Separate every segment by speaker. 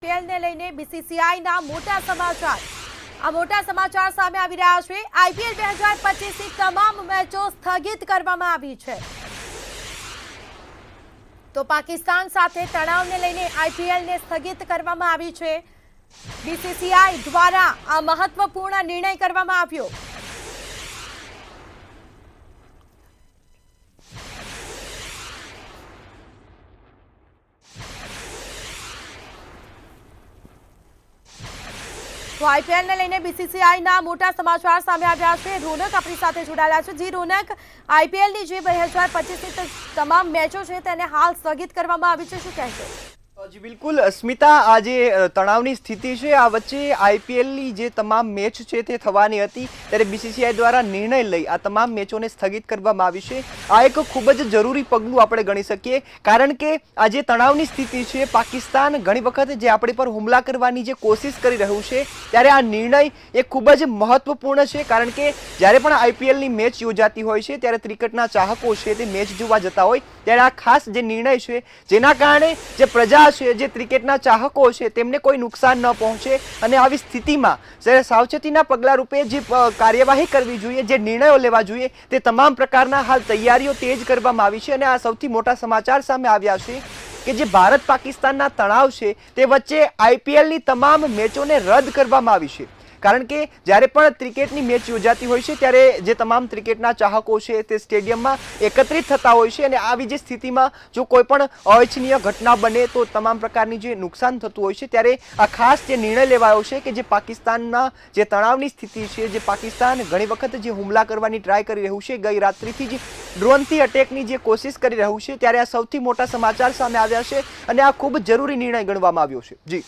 Speaker 1: IPL ને લઈને BCCIના મોટા સમાચાર આ મોટા સમાચાર સામે આવી રહ્યા છે। IPL 2025 ની તમામ મેચો સ્થગિત કરવામાં આવી છે। તો પાકિસ્તાન સાથે તણાવને લઈને IPL ને સ્થગિત કરવામાં આવી છે। BCCI દ્વારા આ મહત્વપૂર્ણ નિર્ણય કરવામાં આવ્યો। तो IPL ने लईने BCCI ना मोटा समाचार सामे आव्या छे। रोनक अपनी साथे जोડાયેલા છે। જી રોનક, IPL ની જે 2025 ની તમામ મેચો છે તેને હાલ સ્થગિત કરવામાં આવી છે, શું કહેશો?
Speaker 2: જી બિલકુલ સ્મિતા, આજે તણાવની સ્થિતિ છે, આ વચ્ચે IPLની જે તમામ મેચ છે તે થવાની હતી ત્યારે BCCI દ્વારા નિર્ણય લઈ આ તમામ મેચોને સ્થગિત કરવામાં આવી છે। આ એક ખૂબ જ જરૂરી પગલું આપણે ગણી શકીએ, કારણ કે આ જે તણાવની સ્થિતિ છે, પાકિસ્તાન ઘણી વખત જે આપણી પર હુમલા કરવાની જે કોશિશ કરી રહ્યું છે ત્યારે આ નિર્ણય એ ખૂબ જ મહત્વપૂર્ણ છે, કારણ કે જ્યારે પણ IPLની મેચ યોજાતી હોય છે ત્યારે ક્રિકેટના ચાહકો છે તે મેચ જોવા જતા હોય ત્યારે આ ખાસ જે નિર્ણય છે જેના કારણે જે પ્રજા છે, જે ક્રિકેટના ચાહકો છે તેમને કોઈ નુકસાન ન પહોંચે અને આવી સ્થિતિમાં સાવચેતીના પગલા રૂપે જે કાર્યવાહી કરવી જોઈએ, જે નિર્ણયો લેવા જોઈએ તે તમામ પ્રકારના હાલ તૈયારીઓ તેજ કરવામાં આવી છે। અને આ સૌથી મોટા સમાચાર સામે આવ્યા છે કે જે ભારત પાકિસ્તાનના તણાવ છે તે વચ્ચે IPLની તમામ મેચોને રદ કરવામાં આવી છે, કારણ કે જ્યારે પણ ક્રિકેટની મેચ યોજાતી હોય છે ત્યારે જે તમામ ક્રિકેટના ચાહકો છે તે સ્ટેડિયમમાં એકત્રિત થતા હોય છે અને આવી જે સ્થિતિમાં જો કોઈ પણ અનિચ્છનીય ઘટના બને તો તમામ પ્રકારની જે નુકસાન થતું હોય છે ત્યારે આ ખાસ જે નિર્ણય લેવાયો છે કે જે પાકિસ્તાનના જે તણાવની સ્થિતિ છે, જે પાકિસ્તાન ઘણી વખત જે હુમલા કરવાની ટ્રાય કરી રહ્યું છે, ગઈ રાત્રિથી જ ડ્રોનથી અટેકની જે કોશિશ કરી રહ્યું છે ત્યારે આ સૌથી મોટા સમાચાર સામે આવ્યા છે અને આ ખૂબ જરૂરી નિર્ણય ગણવામાં આવ્યો છે। જી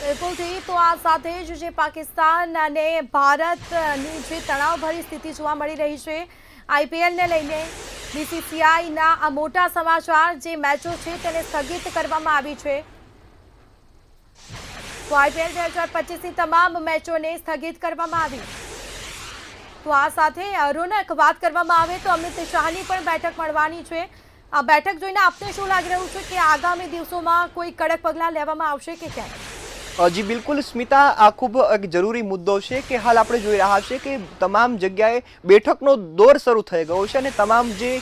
Speaker 1: બિલકુલ। તો આ સાથે જ જે પાકિસ્તાન અને ભારતની જે તણાવભરી સ્થિતિ જોવા મળી રહી છે IPL ને લઈને BCCIના આ મોટા સમાચાર, જે મેચો છે તેને સ્થગિત કરવામાં આવી છે। તો IPL 2025 ની તમામ મેચોને સ્થગિત કરવામાં આવી। તો આ સાથે રોનક, વાત કરવામાં આવે તો અમિત શાહની પણ બેઠક મળવાની છે। આ બેઠક જોઈને આપને શું લાગી રહ્યું છે કે આગામી દિવસોમાં કોઈ કડક પગલાં લેવામાં આવશે કે કેમ?
Speaker 2: જી બિલકુલ સ્મિતા, આ ખૂબ એક જરૂરી મુદ્દો છે કે હાલ આપણે જોઈ રહ્યા છે કે તમામ જગ્યાએ બેઠકનો દોર શરૂ થઈ ગયો છે અને તમામ જે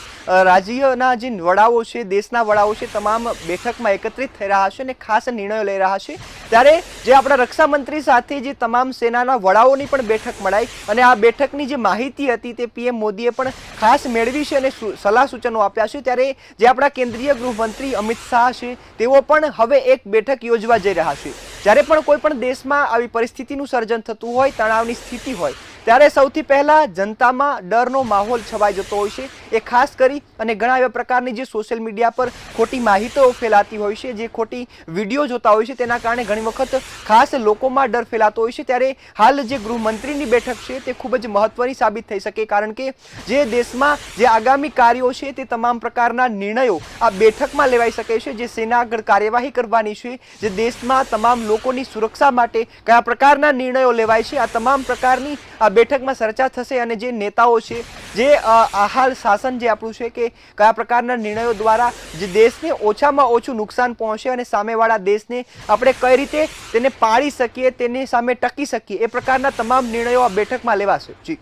Speaker 2: રાજ્યના જે વડાઓ છે, દેશના વડાઓ છે, તમામ બેઠકમાં એકત્રિત થઈ રહ્યા છે અને ખાસ નિર્ણયો લઈ રહ્યા છે। ત્યારે જે આપણા રક્ષા મંત્રી સાથે જે તમામ સેનાના વડાઓની પણ બેઠક મળાઈ અને આ બેઠકની જે માહિતી હતી તે PM મોદીએ પણ ખાસ મેળવી છે અને સલાહ સૂચનો આપ્યા છે। ત્યારે જે આપણા કેન્દ્રીય ગૃહમંત્રી અમિત શાહ છે તેઓ પણ હવે એક બેઠક યોજવા જઈ રહ્યા છે। જ્યારે પણ કોઈ પણ દેશમાં આવી પરિસ્થિતિનું સર્જન થતું હોય, તણાવની સ્થિતિ હોય ત્યારે સૌથી પહેલા જનતામાં ડરનો માહોલ છવાઈ જતો હોય છે। એ ખાસ કરી અને ઘણા એવા પ્રકારની જે સોશિયલ મીડિયા પર ખોટી માહિતીઓ ફેલાતી હોય છે, જે ખોટી વિડીયો જોતા હોય છે તેના કારણે ઘણી વખત ખાસ લોકોમાં ડર ફેલાતો હોય છે। ત્યારે હાલ જે ગૃહમંત્રીની બેઠક છે તે ખૂબ જ મહત્વની સાબિત થઈ શકે, કારણ કે જે દેશમાં જે આગામી કાર્યો છે તે તમામ પ્રકારના નિર્ણયો આ બેઠકમાં લેવાઈ શકે છે। જે સેના આગળ કાર્યવાહી કરવાની છે, જે દેશમાં તમામ લોકોની સુરક્ષા માટે કયા પ્રકારના નિર્ણયો લેવાય છે, આ તમામ પ્રકારની આ બેઠકમાં ચર્ચા થશે અને જે નેતાઓ છે, જે હાલ શાસન જે આપણું છે કે કયા પ્રકારના નિર્ણયો દ્વારા જે દેશને ઓછામાં ઓછું નુકસાન પહોંચે અને સામેવાળા દેશને આપણે કઈ રીતે તેને પાડી શકીએ, તેની સામે ટકી શકીએ, એ પ્રકારના તમામ નિર્ણયો આ બેઠકમાં લેવાશે। જી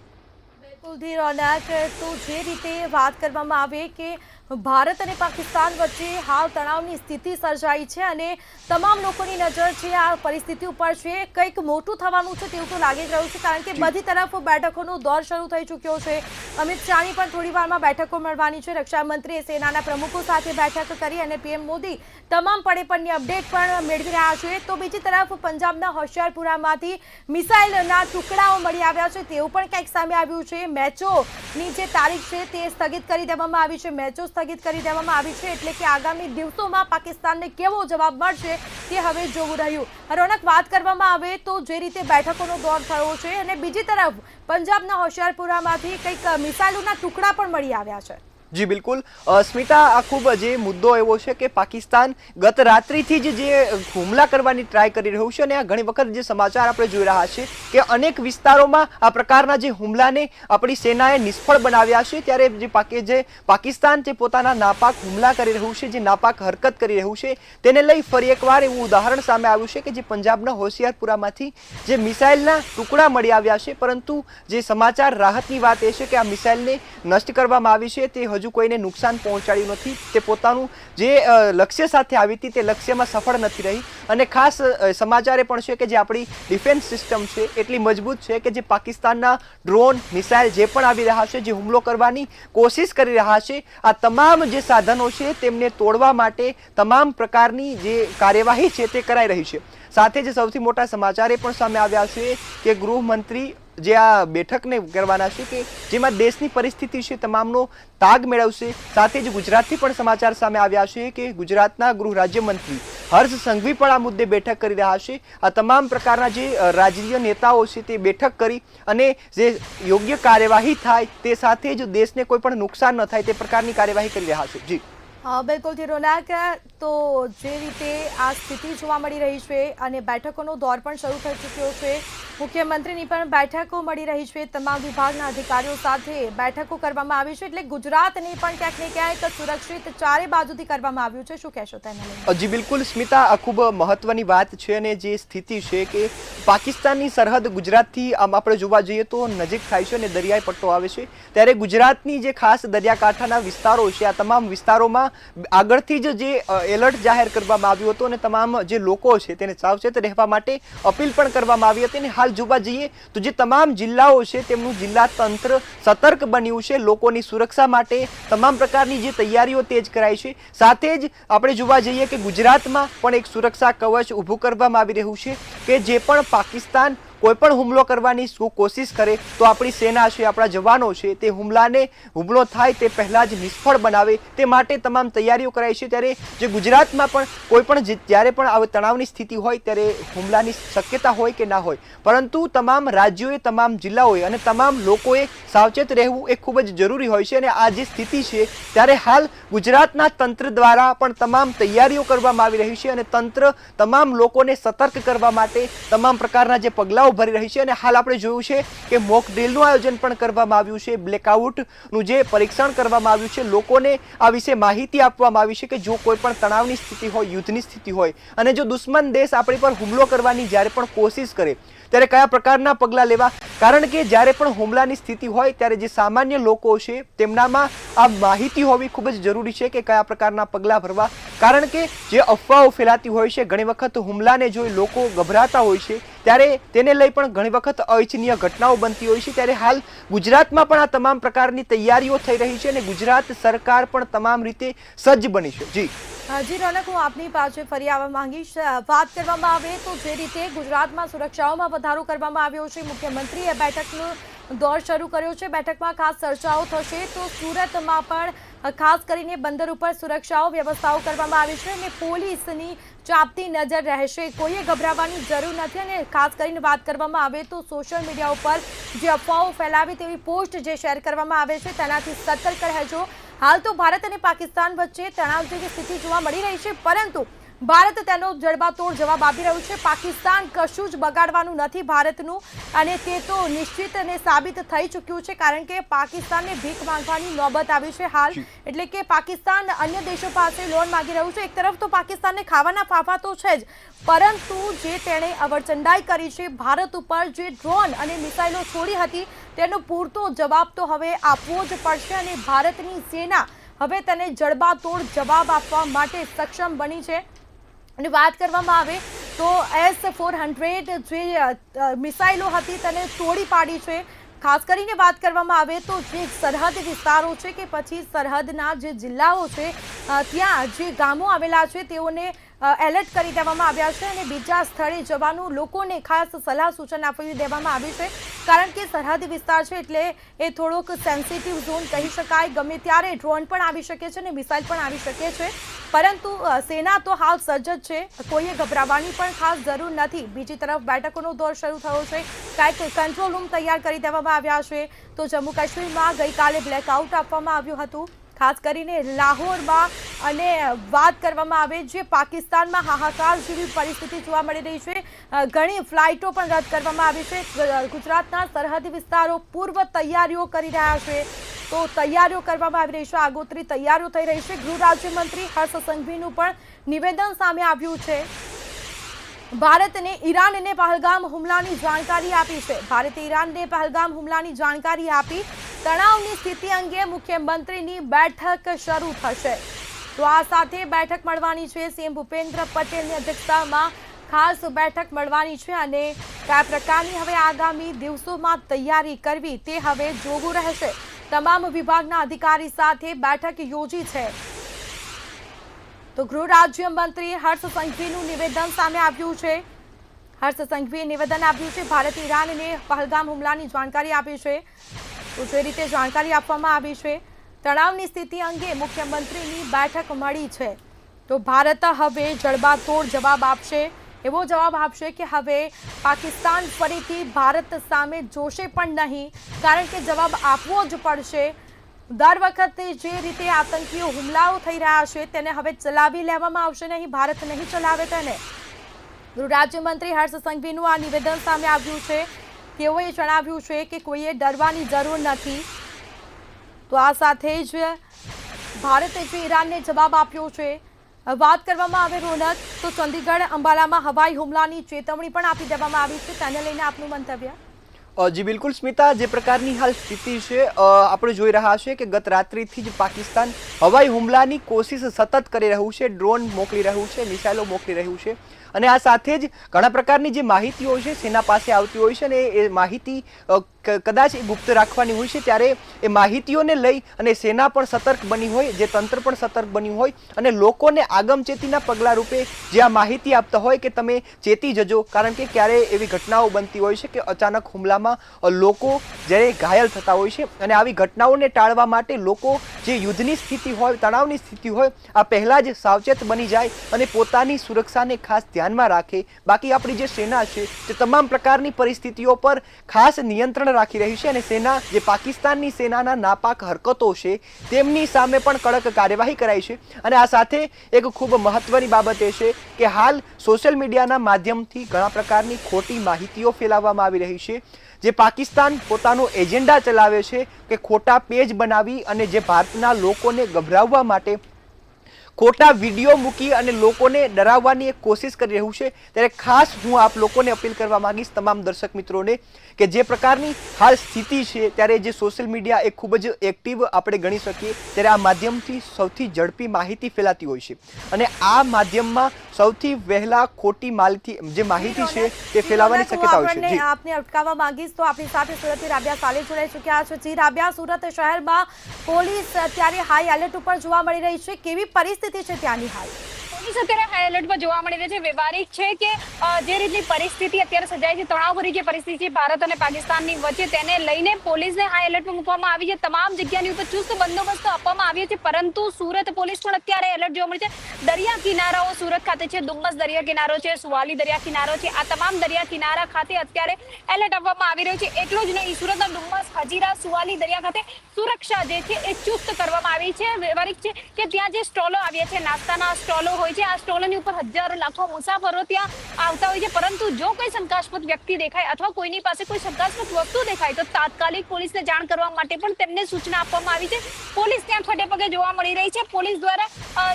Speaker 1: બિલકુલ રોનક, તો જે રીતે વાત કરવામાં આવે કે ભારત અને પાકિસ્તાન વચ્ચે હાલ તણાવની સ્થિતિ સર્જાઈ છે અને તમામ લોકોની નજર છે આ પરિસ્થિતિ ઉપર છે, કંઈક મોટું થવાનું છે તેવું તો લાગી રહ્યું છે, કારણ કે બધી તરફ બેઠકોનો દોર શરૂ થઈ ચૂક્યો છે। અમિત શાહની પણ થોડી વારમાં બેઠકો મળવાની છે। રક્ષા મંત્રીએ સેનાના પ્રમુખો સાથે બેઠક કરી અને PM મોદી તમામ પળે અપડેટ પણ મેળવી રહ્યા છે। તો બીજી તરફ પંજાબના હોશિયારપુરામાંથી મિસાઇલના ટુકડાઓ મળી આવ્યા છે તેવું પણ કંઈક સામે આવ્યું છે। મેચોની જે તારીખ છે તે સ્થગિત કરી દેવામાં આવી છે, મેચો સ્થગિત કરી દેવામાં આવી છે, એટલે કે આગામી દિવસોમાં પાકિસ્તાનને કેવો જવાબ મળશે તે હવે જોવું રહ્યું। રોનક, વાત કરવામાં આવે તો જે રીતે બેઠકોનો દોર થયો છે અને બીજી તરફ પંજાબના હોશિયારપુરામાંથી કંઈક મિસાઇલોના ટુકડા પણ મળી આવ્યા છે।
Speaker 2: જી બિલકુલ સ્મિતા, આ ખૂબ જે મુદ્દો એવો છે કે પાકિસ્તાન ગત રાત્રિથી જ જે હુમલા કરવાની ટ્રાય કરી રહ્યું છે અને આ ઘણી વખત જે સમાચાર આપણે જોઈ રહ્યા છે કે અનેક વિસ્તારોમાં આ પ્રકારના જે હુમલાને આપણી સેનાએ નિષ્ફળ બનાવ્યા છે, ત્યારે જે પાકિસ્તાન જે પોતાના નાપાક હુમલા કરી રહ્યું છે, જે નાપાક હરકત કરી રહ્યું છે, તેને લઈ ફરી એકવાર એવું ઉદાહરણ સામે આવ્યું છે કે જે પંજાબના હોશિયારપુરામાંથી જે મિસાઇલના ટુકડા મળી આવ્યા છે, પરંતુ જે સમાચાર રાહતની વાત એ છે કે આ મિસાઇલને નષ્ટ કરવામાં આવી છે, તે હજુ કોઈને નુકસાન પહોંચાડ્યું નથી. તે પોતાનું જે લક્ષ્ય સાથે આવી હતી તે લક્ષ્યમાં સફળ નથી રહી. અને ખાસ સમાચાર એ પણ છે કે જે આપણી ડિફેન્સ સિસ્ટમ છે એટલી મજબૂત છે કે જે પાકિસ્તાનના ડ્રોન મિસાઇલ જે પણ આવી રહ્યા છે, જે હુમલો કરવાની કોશિશ કરી રહ્યા છે, આ તમામ જે સાધનો છે તેમને તોડવા માટે તમામ પ્રકારની જે કાર્યવાહી છે તે કરાઈ રહી છે. સાથે જ સૌથી મોટા સમાચાર એ પણ સામે આવ્યા છે કે ગૃહમંત્રી જે આ બેઠકને કરવાના છે કે જેમાં દેશની પરિસ્થિતિ છે તમામનો તાગ મેળવશે. સાથે જ ગુજરાતથી પણ સમાચાર સામે આવ્યા છે કે ગુજરાતના ગૃહ રાજ્યમંત્રી હર્ષ સંઘવી પણ આ મુદ્દે બેઠક કરી રહ્યા છે. આ તમામ પ્રકારના જે રાજકીય નેતાઓ છે તે બેઠક કરી અને જે યોગ્ય કાર્યવાહી થાય તે સાથે જ દેશને કોઈ પણ નુકસાન ન થાય તે પ્રકારની કાર્યવાહી કરી રહ્યા છે. જી
Speaker 1: બિલકુલથી રોનક, તો જે રીતે આ સ્થિતિ જોવા મળી રહી છે અને બેઠકોનો દોર પણ શરૂ થઈ ચૂક્યો છે, મુખ્યમંત્રીની પણ બેઠકો મળી રહી છે, તમામ વિભાગના અધિકારીઓ સાથે બેઠકો કરવામાં આવી છે, એટલે ગુજરાતને પણ ક્યાંક ને ક્યાંક સુરક્ષિત ચારે બાજુથી કરવામાં આવ્યું છે. શું કહેશો તેને લઈને?
Speaker 2: જી બિલકુલ સ્મિતા, આ ખૂબ મહત્વની વાત છે અને જે સ્થિતિ છે કે પાકિસ્તાનની સરહદ ગુજરાતથી આમ આપણે જોવા જઈએ તો નજીક થાય છે અને દરિયાઈ પટ્ટો આવે છે, ત્યારે ગુજરાતની જે ખાસ દરિયાકાંઠાના વિસ્તારો છે આ તમામ વિસ્તારોમાં આગળથી જ જે એલર્ટ જાહેર કરવામાં આવ્યું હતું અને તમામ જે લોકો છે તેને સાવચેત રહેવા માટે અપીલ પણ કરવામાં આવી હતી. અને હાલ જોવા જઈએ તો જે તમામ જિલ્લાઓ છે તેમનું જિલ્લા તંત્ર સતર્ક બન્યું છે, લોકોની સુરક્ષા માટે તમામ પ્રકારની જે તૈયારીઓ તેજ કરાઈ છે. સાથે જ આપણે જોવા જઈએ કે ગુજરાતમાં પણ એક સુરક્ષા કવચ ઊભું કરવામાં આવી રહ્યું છે કે જે પણ પાકિસ્તાન કોઈ પણ હુમલો કરવાની કોશિશ કરે તો આપણી સેના છે, આપણા જવાનો છે તે હુમલો થાય તે પહેલાં જ નિષ્ફળ બનાવે તે માટે તમામ તૈયારીઓ કરાઈ છે. ત્યારે જે ગુજરાતમાં પણ કોઈ પણ જ્યારે પણ આવી તણાવની સ્થિતિ હોય ત્યારે હુમલાની શક્યતા હોય કે ના હોય, પરંતુ તમામ રાજ્યોએ, તમામ જિલ્લાઓએ અને તમામ લોકોએ સાવચેત રહેવું એ ખૂબ જ જરૂરી હોય છે. અને આ જે સ્થિતિ છે ત્યારે હાલ ગુજરાતના તંત્ર દ્વારા પણ તમામ તૈયારીઓ કરવામાં આવી રહી છે અને તંત્ર તમામ લોકોને સતર્ક કરવા માટે તમામ પ્રકારના જે પગલાઓ ભરી રહી છે. અને હાલ આપણે જોયું છે કે મોક ડ્રીલનું આયોજન પણ કરવામાં આવ્યું છે, બ્લેકઆઉટનું જે પરીક્ષણ કરવામાં આવ્યું છે, લોકોને આ વિશે માહિતી આપવામાં આવી છે કે જો કોઈ પણ તણાવની સ્થિતિ હોય, યુદ્ધની સ્થિતિ હોય અને જો દુશ્મન દેશ આપણી પર હુમલો કરવાની જ્યારે પણ કોશિશ કરે ત્યારે કયા પ્રકારના પગલાં લેવા. કારણ કે જ્યારે પણ હુમલાની સ્થિતિ હોય ત્યારે જે સામાન્ય લોકો છે તેમનામાં આ માહિતી હોવી ખૂબ જ જરૂરી છે કે કયા પ્રકારના પગલાં ભરવા. કારણ કે જે અફવાઓ ફેલાતી હોય છે, ઘણી વખત હુમલાને જોઈ લોકો ગભરાતા હોય છે, ત્યારે તેને લઈ પણ ઘણી વખત અનિચ્છનીય ઘટનાઓ બનતી હોય છે. ત્યારે હાલ ગુજરાતમાં પણ આ તમામ પ્રકારની તૈયારીઓ થઈ રહી છે અને ગુજરાત સરકાર પણ તમામ રીતે સજ્જ બની છે.
Speaker 1: જી રોનક, હું આપની પાસે ફરી આવવા માંગીશ. વાત કરવામાં આવે તો જે રીતે ગુજરાતમાં સુરક્ષાઓમાં વધારો કરવામાં આવ્યો છે, મુખ્યમંત્રીએ બેઠકનો દોર શરૂ કર્યો છે, બેઠકમાં ખાસ ચર્ચાઓ થશે, તો સુરતમાં પણ ખાસ કરીને બંદર ઉપર સુરક્ષાઓ વ્યવસ્થાઓ કરવામાં આવી છે અને પોલીસની ચાંપતી નજર રહેશે, કોઈએ ગભરાવાની જરૂર નથી. અને ખાસ કરીને વાત કરવામાં આવે તો સોશિયલ મીડિયા ઉપર જે અફવાઓ ફેલાવી તેવી પોસ્ટ જે શેર કરવામાં આવે છે તેનાથી સતર્ક રહેજો. હાલ તો ભારત અને પાકિસ્તાન વચ્ચે તણાવ જેવી સ્થિતિ જોવા મળી રહી છે, પરંતુ ભારત તેનો જડબાતોડ જવાબ આપી રહ્યું છે. પાકિસ્તાન કશું જ બગાડવાનું નથી ભારતનું, અને તે તો નિશ્ચિત અને સાબિત થઈ ચૂક્યું છે, કારણ કે પાકિસ્તાનને ભીખ માંગવાની નોબત આવી છે હાલ. એટલે કે પાકિસ્તાન અન્ય દેશો પાસે લોન માંગી રહ્યું છે. એક તરફ તો પાકિસ્તાનને ખાવાના ફાફા તો છે જ, પરંતુ જે તેણે અવરચંડાઈ કરી છે, ભારત ઉપર જે ડ્રોન અને મિસાઇલો છોડી હતી તેનો પૂરતો જવાબ તો હવે આપવો જ પડશે. અને ભારતની સેના હવે તેને જડબાતોડ જવાબ આપવા માટે સક્ષમ બની છે. અને વાત કરવામાં આવે તો S-400 જે મિસાઇલો હતી તેને તોડી પાડી છે. ખાસ કરીને વાત કરવામાં આવે તો જે સરહદ વિસ્તારો છે કે પછી સરહદના જે જિલ્લાઓ છે ત્યાં જે ગામો આવેલા છે તેઓને એલર્ટ કરી દેવામાં આવ્યા છે અને બીજા સ્થળે જવાનું લોકોને ખાસ સલાહ સૂચન આપી દેવામાં આવ્યું છે. કારણ કે સરહદી વિસ્તાર છે એટલે એ થોડોક સેન્સિટિવ ઝોન કહી શકાય. ગમે ત્યારે ડ્રોન પણ આવી શકે છે અને મિસાઇલ પણ આવી શકે છે, પરંતુ સેના તો હાલ સજ્જ જ છે, કોઈએ ગભરાવાની પણ ખાસ જરૂર નથી. બીજી તરફ બેઠકોનો દોર શરૂ થયો છે, કાંઈક કંટ્રોલ રૂમ તૈયાર કરી દેવામાં આવ્યા છે. તો જમ્મુ કાશ્મીરમાં ગઈકાલે બ્લેકઆઉટ આપવામાં આવ્યું હતું ખાસ કરીને લાહોરમાં અને વાત કરવામાં આવે જે પાકિસ્તાનમાં હાહાકાર જેવી પરિસ્થિતિ જોવા મળી રહી છે. ઘણી ફ્લાઇટો પણ રદ કરવામાં આવી છે. ગુજરાતના સરહદી વિસ્તારો પૂર્વ તૈયારીઓ કરી રહ્યા છે, તો તૈયારીઓ કરવામાં આવી રહી છે, આગોતરી તૈયારીઓ થઈ રહી છે. ગૃહ રાજ્યમંત્રી હર્ષ સંઘવીનું પણ નિવેદન સામે આવ્યું છે. ભારતને ઈરાનને પહલગામ હુમલાની જાણકારી આપી છે. ભારતે ઈરાનને પહલગામ હુમલાની જાણકારી આપી. તણાવની સ્થિતિ અંગે મુખ્યમંત્રીની બેઠક શરૂ થશે. તો આ સાથે બેઠક મળવાની છે. સીએમ ભૂપેન્દ્ર પટેલની અધ્યક્ષતામાં ખાસ બેઠક મળવાની છે અને કયા પ્રકારની હવે આગામી દિવસોમાં તૈયારી કરવી તે હવે જોવું રહેશે. તમામ વિભાગના અધિકારી સાથે બેઠક યોજી છે. તો ગૃહ રાજ્યમંત્રી હર્ષ સંઘવીનું નિવેદન સામે આવ્યું છે. હર્ષ સંઘવીએ નિવેદન આપ્યું છે. ભારતે ઈરાનને પહલગામ હુમલાની જાણકારી આપી છે. તો જે રીતે જાણકારી આપવામાં આવી છે, તણાવની સ્થિતિ અંગે મુખ્યમંત્રીની બેઠક મળી છે. તો ભારત હવે જડબાતોડ જવાબ આપશે. એવો જવાબ આપશે કે હવે પાકિસ્તાન ફરીથી ભારત સામે જોશે પણ નહીં, કારણ કે જવાબ આપવો જ પડશે. દર વખતે જે રીતે આતંકીઓ હુમલાઓ થઈ રહ્યા છે તેને હવે ચલાવી લેવામાં આવશે નહીં, ભારત નહીં ચલાવે તેને. ગૃહ રાજ્યમંત્રી હર્ષ સંઘવીનું આ નિવેદન સામે આવ્યું છે. તેઓએ જણાવ્યું છે કે કોઈએ ડરવાની જરૂર નથી. તો આ સાથે જ ભારતે જે ઈરાનને જવાબ આપ્યો છે, વાત કરવામાં આવે રોનક, તો ચંદીગઢ અંબાલામાં હવાઈ હુમલાની ચેતવણી પણ આપી દેવામાં આવી છે. તેને લઈને આપનું મંતવ્ય?
Speaker 2: જી બિલકુલ સ્મિતા, જે પ્રકારની હાલ સ્થિતિ છે આપણે જોઈ રહ્યા છે કે ગત રાત્રિથી જ પાકિસ્તાન હવાઈ હુમલાની કોશિશ સતત કરી રહ્યું છે. ડ્રોન મોકલી રહ્યું છે, મિસાઇલો મોકલી રહ્યું છે અને આ સાથે જ ઘણા પ્રકારની જે માહિતીઓ છે સેના પાસે આવતી હોય છે અને એ માહિતી કદાચ ગુપ્ત રાખવાની હોય છે. ત્યારે એ માહિતીઓને લઈ અને સેના પણ સતર્ક બની હોય, જે તંત્ર પણ સતર્ક બન્યું હોય અને લોકોને આગમચેતીના પગલા રૂપે જે આ માહિતી આપતા હોય કે તમે ચેતી જજો, કારણ કે ક્યારે એવી ઘટનાઓ બનતી હોય છે કે અચાનક હુમલામાં લોકો જ્યારે ઘાયલ થતા હોય છે અને આવી ઘટનાઓને ટાળવા માટે લોકો જે યુદ્ધની સ્થિતિ હોય, તણાવની સ્થિતિ હોય, આ પહેલાં જ સાવચેત બની જાય અને પોતાની સુરક્ષાને ખાસ ધ્યાનમાં રાખે. બાકી આપણી જે સેના છે તે તમામ પ્રકારની પરિસ્થિતિઓ પર ખાસ નિયંત્રણ રાખી રહી છે અને સેના જે પાકિસ્તાનની સેનાના નાપાક હરકતો છે તેમની સામે પણ કડક કાર્યવાહી કરાઈ છે. અને આ સાથે એક ખૂબ મહત્વની બાબત એ છે કે હાલ સોશિયલ મીડિયાના માધ્યમથી ઘણા પ્રકારની ખોટી માહિતીઓ ફેલાવવામાં આવી રહી છે. જે પાકિસ્તાન પોતાનો એજન્ડા ચલાવે છે કે ખોટા પેજ બનાવી અને જે ભારતના લોકોને ગભરાવવા માટે ખોટા વિડીયો મૂકી અને લોકોને ડરાવવાની એક કોશિશ કરી રહ્યું છે. ત્યારે ખાસ હું આપ લોકોને અપીલ કરવા માંગીશ, તમામ દર્શક મિત્રોને, કે જે પ્રકારની હાલ સ્થિતિ છે ત્યારે જે સોશિયલ મીડિયા એ ખૂબ જ એક્ટિવ આપણે ગણી શકીએ, ત્યારે આ માધ્યમથી સૌથી ઝડપી માહિતી ફેલાતી હોય છે અને આ માધ્યમમાં સૌથી વહેલા ખોટી જે માહિતી છે તે ફેલાવાની શક્યતા હોય છે.
Speaker 1: આપને અટકાવવા માંગીશ તો આપણી સાથે સુરતથી રાબિયા સાલે જોડાઈ ચૂક્યા છે. જી રાબિયા, સુરત શહેરમાં પોલીસ અત્યારે હાઈ એલર્ટ ઉપર જોવા મળી રહી છે. કેવી પરિસ્થિતિ છે ત્યાંની હાલ?
Speaker 3: પોલીસ અત્યારે હાઈ એલર્ટ પર જોવા મળી રહી છે. વ્યવહારિક છે કે જે રીતની પરિસ્થિતિ અત્યારે સર્જાઈ છે, તણાવભરી જે પરિસ્થિતિ છે ભારત અને પાકિસ્તાનની વચ્ચે, તેને લઈને પોલીસને હાઈ એલર્ટ પર મૂકવામાં આવી છે. તમામ જગ્યાની ઉપર ચુસ્ત બંદોબસ્ત આપવામાં આવ્યો છે, પરંતુ સુરત પોલીસ પણ અત્યારે એલર્ટ જોવા મળી છે. દરિયા કિનારાઓ સુરત ખાતે છે, ડુમ્મસ દરિયા કિનારો છે, સુવાલી દરિયા કિનારો છે, આ તમામ દરિયા કિનારા ખાતે અત્યારે એલર્ટ આપવામાં આવી રહ્યું છે. એટલું જ નહીં, સુરતના ડુમ્મસ, હજીરા, સુવાલી દરિયા ખાતે સુરક્ષા જે છે એ ચુસ્ત કરવામાં આવી છે. વ્યવહારિક છે કે ત્યાં જે સ્ટોલો આવ્યા છે, નાસ્તાના સ્ટોલો હોય છે, આ સ્ટોલોની ઉપર હજારો લાખો મુસાફરો ત્યાં આવતા હોય છે, પરંતુ જો કોઈ શંકાસ્પદ વ્યક્તિ દેખાય અથવા કોઈની પાસે કોઈ શંકાસ્પદ વસ્તુ દેખાય તો તાત્કાલિક પોલીસને જાણ કરવા માટે પણ તેમને સૂચના આપવામાં આવી છે. પોલીસ ત્યાં ખડે પગે જોવા મળી રહી છે. પોલીસ દ્વારા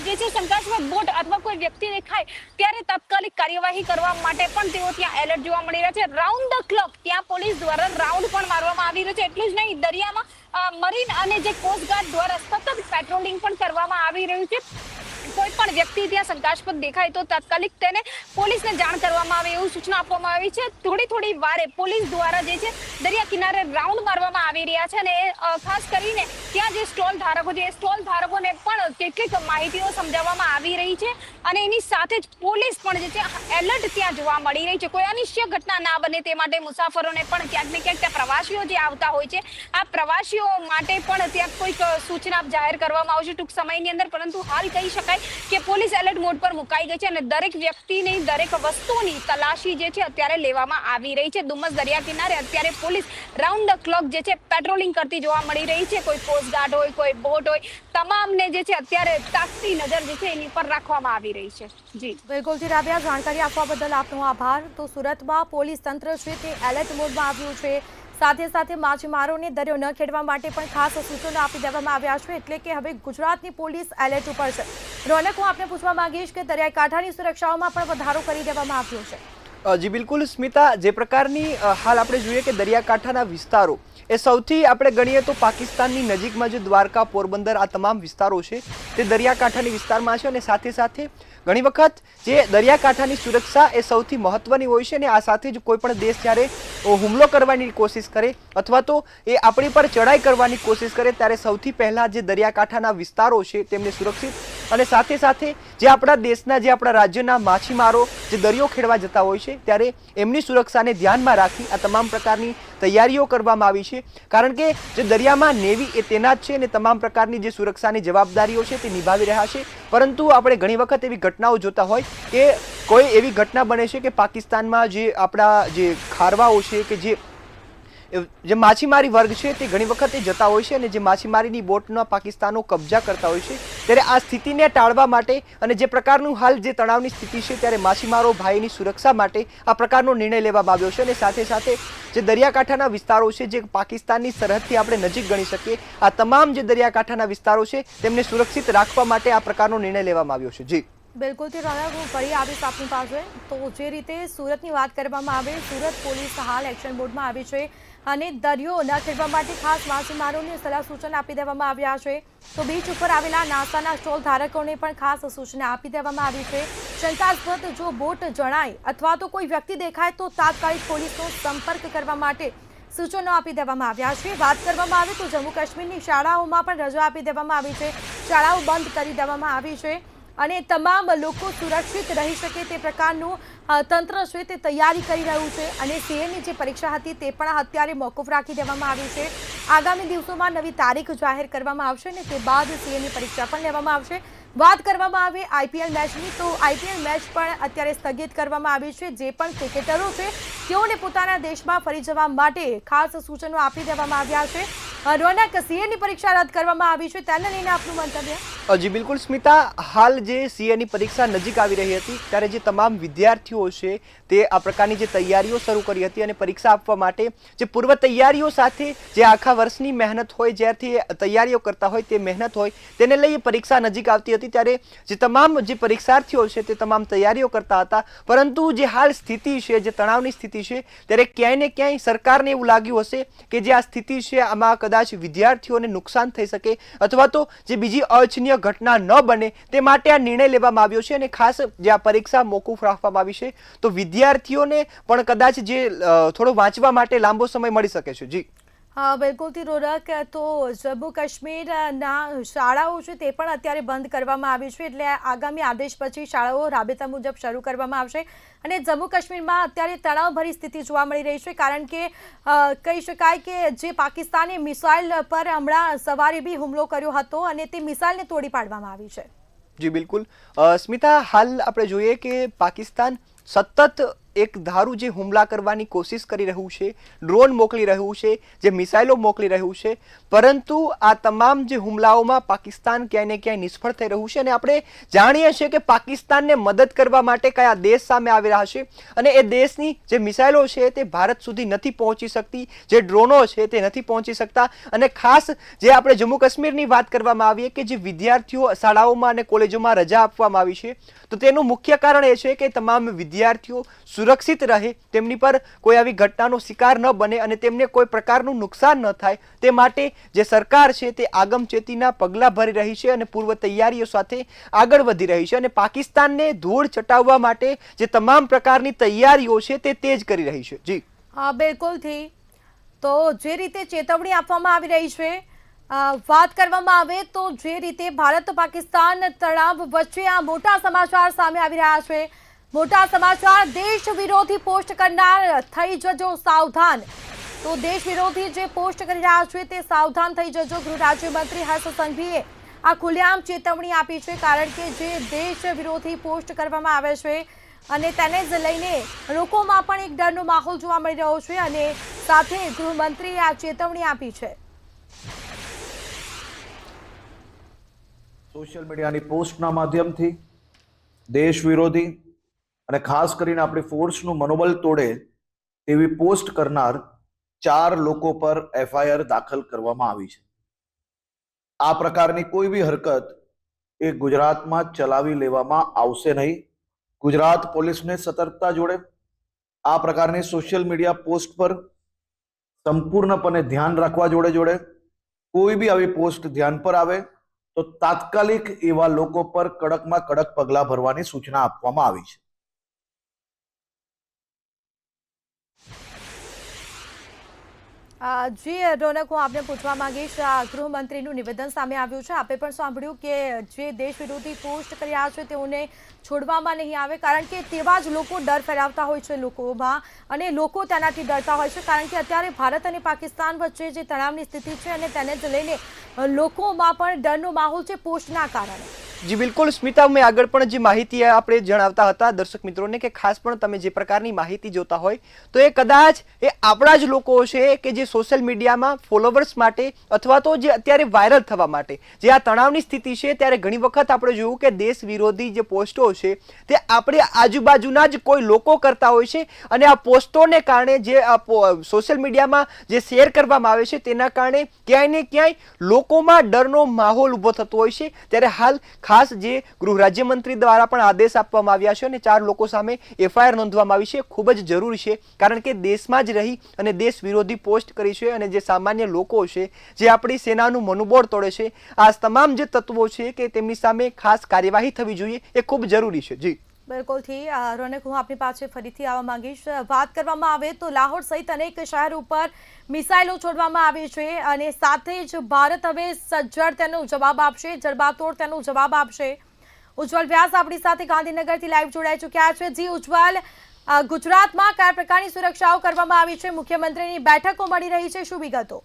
Speaker 3: જે છે શંકાસ્પદ બોટ અથવા કોઈ વ્યક્તિ દેખાય ત્યારે તાત્કાલિક કાર્યવાહી કરવા માટે પણ તેઓ ત્યાં એલર્ટ જોવા મળી રહ્યા છે. રાઉન્ડ ધ ક્લોક ત્યાં પોલીસ દ્વારા રાઉન્ડ પણ મારવામાં આવી રહ્યો છે. એટલું જ નહીં, દરિયામાં મરીન અને જે કોસ્ટગાર્ડ દ્વારા સતત પેટ્રોલિંગ પણ કરવામાં આવી રહ્યું છે. કોઈ પણ વ્યક્તિ ત્યાં શંકાસ્પદ દેખાય તો તાત્કાલિક તેને પોલીસને જાણ કરવામાં આવે એવું સૂચના આપવામાં આવી છે. થોડી વારે પોલીસ દ્વારા જે છે દરિયા કિનારે રાઉન્ડ મારવામાં આવી રહ્યા છે અને ખાસ કરીને ત્યાં જે સ્ટોલ ધારકો છે એ સ્ટોલ ધારકોને પણ કેટલીક માહિતીઓ સમજાવવામાં આવી રહી છે અને એની સાથે જ પોલીસ પણ જે છે એલર્ટ ત્યાં જોવા મળી રહી છે. કોઈ અનિશ્ચય ઘટના ના બને તે માટે મુસાફરોને પણ ક્યાંક ને ક્યાંક ત્યાં પ્રવાસીઓ જે આવતા હોય છે, આ પ્રવાસીઓ માટે પણ ત્યાં કોઈક સૂચના જાહેર કરવામાં આવશે ટૂંક સમયની અંદર, પરંતુ હાલ કહી શકાય કે પોલીસ એલર્ટ મોડ પર મુકાઈ ગઈ છે અને દરેક વ્યક્તિની, દરેક વસ્તુની તલાશી જે છે અત્યારે લેવામાં આવી રહી છે. ડુમ્મસ દરિયા કિનારે અત્યારે પોલીસ રાઉન્ડ ધ ક્લોક જે છે પેટ્રોલિંગ કરતી જોવા મળી રહી છે. કોઈ કોસ્ટગાર્ડ હોય, કોઈ બોટ હોય, તમામને જે છે અત્યારે તાકતી નજર જે છે એની પર રાખવામાં આવી રહી છે. જી
Speaker 1: બિલકુલથી રાબિયા, જાણકારી આપવા બદલ આપનો આભાર. તો સુરતમાં પોલીસ તંત્ર છે તે એલર્ટ મોડમાં આવ્યું છે. સાથે સાથે માછીમારોને દરિયો ન ખેડવા માટે પણ ખાસ સૂચનો આપી દેવામાં આવ્યા છે. એટલે કે હવે ગુજરાતની પોલીસ એલર્ટ ઉપર છે. રોનક, હું આપને પૂછવા માંગીશ કે દરિયાઈ કાંઠાની સુરક્ષાઓમાં પણ વધારો કરી દેવામાં આવ્યો છે.
Speaker 2: જી બિલકુલ સ્મિતા, જે પ્રકારની હાલ આપણે જોઈએ કે દરિયાકાંઠાના વિસ્તારો એ સૌથી આપણે ગણીએ તો પાકિસ્તાનની નજીકમાં જે દ્વારકા, પોરબંદર આ તમામ વિસ્તારો છે તે દરિયાકાંઠાની વિસ્તારમાં છે. અને સાથે સાથે ઘણી વખત જે દરિયાકાંઠાની સુરક્ષા એ સૌથી મહત્વની હોય છે. અને આ સાથે જ કોઈ પણ દેશ જ્યારે હુમલો કરવાની કોશિશ કરે અથવા તો એ આપણી પર ચડાઈ કરવાની કોશિશ કરે ત્યારે સૌથી પહેલાં જે દરિયાકાંઠાના વિસ્તારો છે તેમને સુરક્ષિત, અને સાથે સાથે જે આપણા દેશના, જે આપણા રાજ્યના માછીમારો જે દરિયો ખેડવા જતા હોય છે ત્યારે એમની સુરક્ષાને ધ્યાનમાં રાખી આ તમામ પ્રકારની તૈયારીઓ કરવામાં આવી છે. કારણ કે જે દરિયામાં નેવી એ તૈનાત છે અને તમામ પ્રકારની જે સુરક્ષાની જવાબદારીઓ છે તે નિભાવી રહ્યા છે. પરંતુ આપણે ઘણી વખત એવી ઘટનાઓ જોતા હોય કે કોઈ એવી ઘટના બને છે કે પાકિસ્તાનમાં જે આપણા જે ખારવાઓ છે કે જે માછીમારી વર્ગ છે તે ઘણી વખત એ જતા હોય છે અને જે માછીમારીની બોટના પાકિસ્તાનો કબજા કરતા હોય છે. ત્યારે આ સ્થિતિને ટાળવા માટે અને જે પ્રકારનું હાલ જે તણાવની સ્થિતિ છે ત્યારે માછીમારો ભાઈની સુરક્ષા માટે આ પ્રકારનો નિર્ણય લેવામાં આવ્યો છે. અને સાથે સાથે જે દરિયાકાંઠાના વિસ્તારો છે જે પાકિસ્તાનની સરહદથી આપણે નજીક ગણી શકીએ, આ તમામ જે દરિયાકાંઠાના વિસ્તારો છે તેમને સુરક્ષિત રાખવા માટે આ પ્રકારનો નિર્ણય લેવામાં આવ્યો છે. જી
Speaker 1: બિલકુલથી રોનક, હું ફરી આવીશ આપની પાસે. તો જે રીતે સુરતની વાત કરવામાં આવે, સુરત પોલીસ હાલ એક્શન મોડમાં આવી છે અને દરિયો ન ખેડવા માટે ખાસ માછીમારોને સલાહ સૂચન આપી દેવામાં આવ્યા છે. તો બીચ ઉપર આવેલા નાસ્તાના સ્ટોલ ધારકોને પણ ખાસ સૂચના આપી દેવામાં આવી છે. શંકાસ્પદ જો બોટ જણાય અથવા તો કોઈ વ્યક્તિ દેખાય તો તાત્કાલિક પોલીસનો સંપર્ક કરવા માટે સૂચનો આપી દેવામાં આવ્યા છે. વાત કરવામાં આવે તો જમ્મુ કાશ્મીરની શાળાઓમાં પણ રજા આપી દેવામાં આવી છે. શાળાઓ બંધ કરી દેવામાં આવી છે અને તમામ લોકો સુરક્ષિત રહી શકે તે પ્રકારનું તંત્ર છે તે તૈયારી કરી રહ્યું છે. અને સીએની જે પરીક્ષા હતી તે પણ અત્યારે મોકૂફ રાખી દેવામાં આવી છે. આગામી દિવસોમાં નવી તારીખ જાહેર કરવામાં આવશે અને તે બાદ સીએની પરીક્ષા પણ લેવામાં આવશે. વાત કરવામાં આવે આઈપીએલ મેચની, તો આઈપીએલ મેચ પણ અત્યારે સ્થગિત કરવામાં આવી છે. જે પણ ક્રિકેટરો છે તેઓને પોતાના દેશમાં ફરી જવા માટે ખાસ સૂચનો આપી દેવામાં આવ્યા છે. રોનક, સીએની પરીક્ષા રદ કરવામાં આવી છે, તેને લઈને આપનું મંતવ્ય?
Speaker 2: જી બિલકુલ સ્મિતા, હાલ જે સીએની પરીક્ષા નજીક આવી રહી હતી ત્યારે જે તમામ વિદ્યાર્થીઓ છે તે આ પ્રકારની જે તૈયારીઓ શરૂ કરી હતી અને પરીક્ષા આપવા માટે જે પૂર્વ તૈયારીઓ સાથે જે આખા વર્ષની મહેનત હોય, જ્યારથી તૈયારીઓ કરતા હોય તે મહેનત હોય તેને લઈ પરીક્ષા નજીક આવતી હતી ત્યારે જે તમામ જે પરીક્ષાર્થીઓ છે તે તમામ તૈયારીઓ કરતા હતા. પરંતુ જે હાલ સ્થિતિ છે, જે તણાવની સ્થિતિ છે, ત્યારે ક્યાંય ને ક્યાંય સરકારને એવું લાગ્યું હશે કે જે આ સ્થિતિ છે આમાં કદાચ વિદ્યાર્થીઓને નુકસાન થઈ શકે અથવા તો જે બીજી અનિચ્છનીય ઘટના ન બને તે માટે આ નિર્ણય લેવામાં આવ્યો છે. અને ખાસ જે આ પરીક્ષા મોકૂફ રાખવામાં આવી છે તો વિદ્યાર્થીઓને પણ કદાચ જે થોડો વાંચવા માટે લાંબો સમય મળી શકે છે. જી
Speaker 1: બિલકુલથી રોનક, તો જમ્મુ કાશ્મીરના શાળાઓ છે તે પણ અત્યારે બંધ કરવામાં આવી છે. એટલે આગામી આદેશ પછી શાળાઓ રાબેતા મુજબ શરૂ કરવામાં આવશે. અને જમ્મુ કાશ્મીરમાં અત્યારે તણાવભરી સ્થિતિ જોવા મળી રહી છે કારણ કે કહી શકાય કે જે પાકિસ્તાને મિસાઇલ પર હમણાં સવારે બી હુમલો કર્યો હતો અને તે મિસાઇલને તોડી પાડવામાં આવી છે.
Speaker 2: જી બિલકુલ સ્મિતા, હાલ આપણે જોઈએ કે પાકિસ્તાન સતત એક ધારું જે હુમલા કરવાની કોશિશ કરી રહ્યું છે, ડ્રોન મોકલી રહ્યું છે, જે મિસાઇલો મોકલી રહ્યું છે, પરંતુ આ તમામ જે હુમલાઓમાં પાકિસ્તાન ક્યાંય ને ક્યાંય નિષ્ફળ થઈ રહ્યું છે. અને આપણે જાણીએ છીએ કે પાકિસ્તાનને મદદ કરવા માટે કયા દેશ સામે આવી રહ્યા છે અને એ દેશની જે મિસાઇલો છે તે ભારત સુધી નથી પહોંચી શકતી, જે ડ્રોનો છે તે નથી પહોંચી શકતા. અને ખાસ જે આપણે જમ્મુ કાશ્મીરની વાત કરવામાં આવીએ કે જે વિદ્યાર્થીઓ શાળાઓમાં અને કોલેજોમાં રજા આપવામાં આવી છે તો તેનું મુખ્ય કારણ એ છે કે તમામ વિદ્યાર્થીઓ સુરક્ષિત રહે, તેમની પર કોઈ આવી ઘટનાનો શિકાર ન બને અને તેમને કોઈ પ્રકારનું નુકસાન ન થાય તે માટે જે સરકાર છે તે આગમચેતીના પગલાં ભરી રહી છે અને પૂર્વ તૈયારીઓ સાથે આગળ વધી રહી છે. અને પાકિસ્તાનને ધૂળ ચટાવવા માટે જે તમામ પ્રકારની તૈયારીઓ છે તે તેજ કરી રહી છે. જી
Speaker 1: બિલકુલથી, તો જે રીતે ચેતવણી આપવામાં આવી રહી છે, વાત કરવામાં આવે તો જે રીતે ભારત પાકિસ્તાન તણાવ વચ્ચે આ મોટા સમાચાર સામે આવી રહ્યા છે. મોટા સમાચાર, દેશ વિરોધી પોસ્ટ કરનાર થઈ જજો સાવધાન. તો દેશ વિરોધી જે પોસ્ટ કરી રહ્યા છે તે સાવધાન થઈ જજો. ગૃહ રાજ્યમંત્રી હર્ષ સંઘવીએ આ ખુલ્લેઆમ ચેતવણી આપી છે કારણ કે જે દેશ વિરોધી પોસ્ટ કરવામાં આવે છે અને તેને જ લઈને લોકોમાં પણ એક ડરનો માહોલ જોવા મળી રહ્યો છે અને સાથે ગૃહમંત્રીએ આ ચેતવણી આપી છે.
Speaker 4: સોશિયલ મીડિયાની પોસ્ટના માધ્યમથી દેશ વિરોધી અને ખાસ કરીને આપણી ફોર્સનું મનોબળ તોડે તેવી પોસ્ટ કરનાર 4 લોકો પર એફઆઈઆર દાખલ કરવામાં આવી છે. આ પ્રકારની કોઈ બી હરકત એ ગુજરાતમાં ચલાવી લેવામાં આવશે નહીં. ગુજરાત પોલીસને સતર્કતા જોડે આ પ્રકારની સોશિયલ મીડિયા પોસ્ટ પર સંપૂર્ણપણે ધ્યાન રાખવા જોડે કોઈ બી આવી પોસ્ટ ધ્યાન પર આવે તો તાત્કાલિક એવા લોકો પર કડકમાં કડક પગલાં ભરવાની સૂચના આપવામાં આવી છે.
Speaker 1: જી રોનક, હું આપને પૂછવા માંગીશ, ગૃહમંત્રીનું નિવેદન સામે આવ્યું છે. આપે પણ સાંભળ્યું કે જે દેશ વિરોધી પોસ્ટ કરી રહ્યા છે તેઓને છોડવામાં નહીં આવે, કારણ કે તેવા જ લોકો ડર ફેલાવતા હોય છે લોકોમાં, અને લોકો તેનાથી ડરતા હોય છે, કારણ કે અત્યારે ભારત અને પાકિસ્તાન વચ્ચે જે તણાવની સ્થિતિ છે અને તેને જ લઈને લોકોમાં પણ ડરનો માહોલ છે પોસ્ટના કારણે.
Speaker 2: જી બિલકુલ સ્મિતા, મેં આગળ પણ જે માહિતી આપણે જણાવતા હતા દર્શક મિત્રોને કે ખાસ પણ તમે જે પ્રકારની માહિતી જોતા હોય તો એ કદાચ એ આપણા જ લોકો છે કે જે સોશિયલ મીડિયામાં ફોલોવર્સ માટે અથવા તો જે અત્યારે વાયરલ થવા માટે જે આ તણાવની સ્થિતિ છે, ત્યારે ઘણી વખત આપણે જોયું કે દેશ વિરોધી જે પોસ્ટો છે તે આપણી આજુબાજુના જ કોઈ લોકો કરતા હોય છે, અને આ પોસ્ટોને કારણે જે સોશિયલ મીડિયામાં જે શેર કરવામાં આવે છે તેના કારણે ક્યાંય ને ક્યાંય લોકોમાં ડરનો માહોલ ઊભો થતો હોય છે. ત્યારે હાલ ખાસ જે ગૃહ રાજ્યમંત્રી દ્વારા પણ આદેશ આપવામાં આવ્યા છે અને 4 લોકો સામે એફઆઈઆર નોંધવામાં આવી છે. ખૂબ જ જરૂરી છે, કારણ કે દેશમાં જ રહી અને દેશ વિરોધી પોસ્ટ કરી છે અને જે સામાન્ય લોકો છે જે આપણી સેનાનું મનોબળ તોડે છે, આ તમામ જે તત્વો છે કે તેમની સામે ખાસ કાર્યવાહી થવી જોઈએ, એ ખૂબ જરૂરી છે. જી
Speaker 1: બિલકુલથી રોનક, હું આપની પાસે ફરીથી આવવા માંગીશ. વાત કરવામાં આવે તો લાહોર સહિત અનેક શહેર ઉપર મિસાઇલો છોડવામાં આવી છે અને સાથે જ ભારત હવે સજ્જડ તેનો જવાબ આપશે, જડબાતોડ તેનો જવાબ આપશે. ઉજ્જવલ વ્યાસ આપણી સાથે ગાંધીનગરથી લાઈવ જોડાઈ ચૂક્યા છે. જી ઉજ્જવલ, ગુજરાતમાં કયા પ્રકારની સુરક્ષાઓ કરવામાં આવી છે? મુખ્યમંત્રીની બેઠકો મળી રહી છે, શું વિગતો?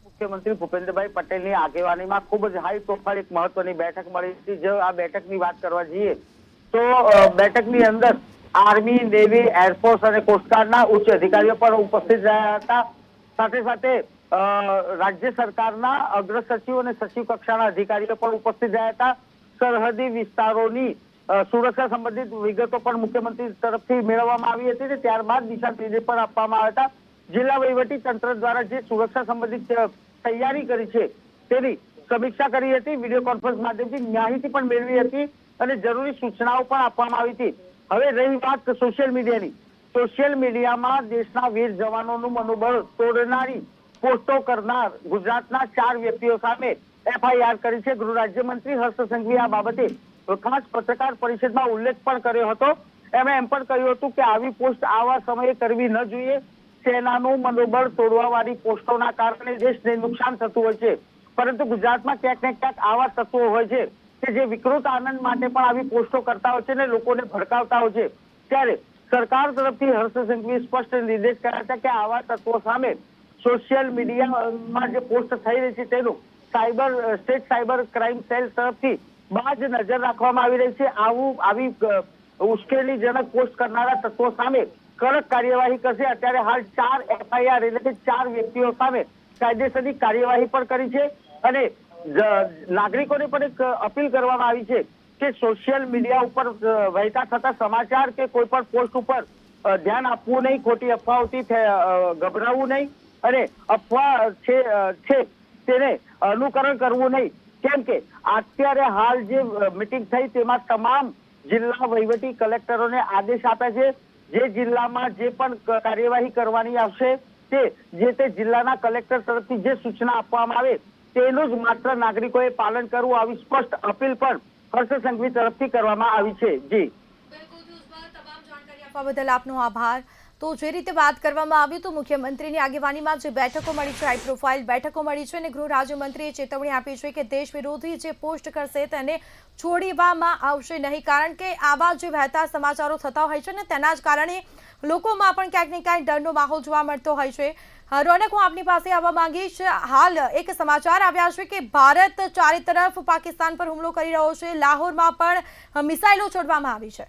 Speaker 5: મુખ્યમંત્રી ભૂપેન્દ્રભાઈ પટેલની આગેવાનીમાં ખૂબ જ હાઈ પ્રોફાઇલ એક મહત્વની બેઠક મળી હતી. જો આ બેઠકની વાત કરવા જઈએ તો બેઠકની અંદર આર્મી, નેવી, એરફોર્સ અને કોસ્ટગાર્ડના ઉચ્ચ અધિકારીઓ પણ ઉપસ્થિત રહ્યા હતા. સાથે સાથે રાજ્ય સરકારના અગ્ર સચિવ અને સચિવ કક્ષાના અધિકારીઓ પણ ઉપસ્થિત રહ્યા હતા. સરહદી વિસ્તારોની સુરક્ષા સંબંધિત વિગતો પણ મુખ્યમંત્રી તરફથી મેળવવામાં આવી હતી અને ત્યારબાદ દિશા નિર્દેશ પણ આપવામાં આવ્યા હતા. જિલ્લા વહીવટી તંત્ર દ્વારા જે સુરક્ષા સંબંધિત તૈયારી કરી છે તેની સમીક્ષા કરી હતી. વિડીયો કોન્ફરન્સ માધ્યમથી માહિતી પણ મેળવી હતી અને જરૂરી સૂચનાઓ પણ આપવામાં આવી હતી. હવે રહી વાત સોશિયલ મીડિયાની. સોશિયલ મીડિયામાં દેશના વીર જવાનોનું મનોબળ તોડનારી પોસ્ટો કરનાર ગુજરાતના 4 વ્યક્તિઓ સામે એફઆઈઆર કરી છે. ગૃહ રાજ્યમંત્રી હર્ષ સંઘવીએ આ બાબતે ખાસ પત્રકાર પરિષદમાં ઉલ્લેખ પણ કર્યો હતો. એમણે એમ પણ કહ્યું હતું કે આવી પોસ્ટ આવા સમયે કરવી ન જોઈએ. સેનાનું મનોબળ તોડવા વાળી પોસ્ટોના કારણે દેશને નુકસાન થતું હોય છે, પરંતુ ગુજરાતમાં ક્યાંક ને ક્યાંક આવા તત્વો હોય છે કે જે વિકૃત આનંદ માટે પણ આવી પોસ્ટો કરતા હોય છે અને લોકોને ભડકાવતા હોય છે. ત્યારે સરકાર તરફથી હર્ષ સંઘવીએ સ્પષ્ટ નિર્દેશ કર્યા હતા કે આવા તત્વો સામે સોશિયલ મીડિયામાં જે પોસ્ટ થઈ રહી છે તેનું સ્ટેટ સાયબર ક્રાઇમ સેલ તરફથી બાજ નજર રાખવામાં આવી રહી છે. આવી ઉશ્કેરણીજનક પોસ્ટ કરનારા તત્વો સામે કડક કાર્યવાહી કરશે. અત્યારે હાલ 4 એફઆઈઆર એટલે કે 4 વ્યક્તિઓ સામે કાયદેસરની કાર્યવાહી પણ કરી છે અને નાગરિકોને પણ એક અપીલ કરવામાં આવી છે કે સોશિયલ મીડિયા ઉપર વહેતા થતા સમાચાર કે કોઈ પણ પોસ્ટ ઉપર ધ્યાન આપવું નહીં, ખોટી અફવાઓથી ગભરાવવું નહીં અને અફવા છે તેને અનુકરણ કરવું નહીં. કેમ કે અત્યારે હાલ જે મીટિંગ થઈ તેમાં તમામ જિલ્લા વહીવટી કલેક્ટરોને આદેશ આપ્યા છે. જે જિલ્લામાં જે પણ કાર્યવાહી કરવાની આવશે તે જે તે જિલ્લાના કલેક્ટર તરફથી જે સૂચના આપવામાં આવે તેનું જ માત્ર નાગરિકોએ પાલન કરવું, આવી સ્પષ્ટ અપીલ પણ હર્ષ સંઘવી તરફથી કરવામાં આવી છે. જી
Speaker 1: તમામ જાણકારી આપવા બદલ આપનો આભાર. તો જે રીતે વાત કરવામાં આવી તો મુખ્યમંત્રીની આગેવાનીમાં જે બેઠકો મળી છે, હાઈ પ્રોફાઇલ બેઠકો મળી છે અને ગૃહ રાજ્યમંત્રીએ ચેતવણી આપી છે કે દેશ વિરોધી જે પોસ્ટ કરશે તેને છોડવામાં આવશે નહીં, કારણ કે આવા જે વહેતા સમાચારો થતા હોય છે ને તેના જ કારણે લોકોમાં પણ ક્યાંક ને ક્યાંક ડરનો માહોલ જોવા મળતો હોય છે. રોનક, હું આપની પાસે આવવા માંગીશ. હાલ એક સમાચાર આવ્યા છે કે ભારત ચારે તરફ પાકિસ્તાન પર હુમલો કરી રહ્યો છે. લાહોરમાં પણ મિસાઇલો છોડવામાં આવી છે.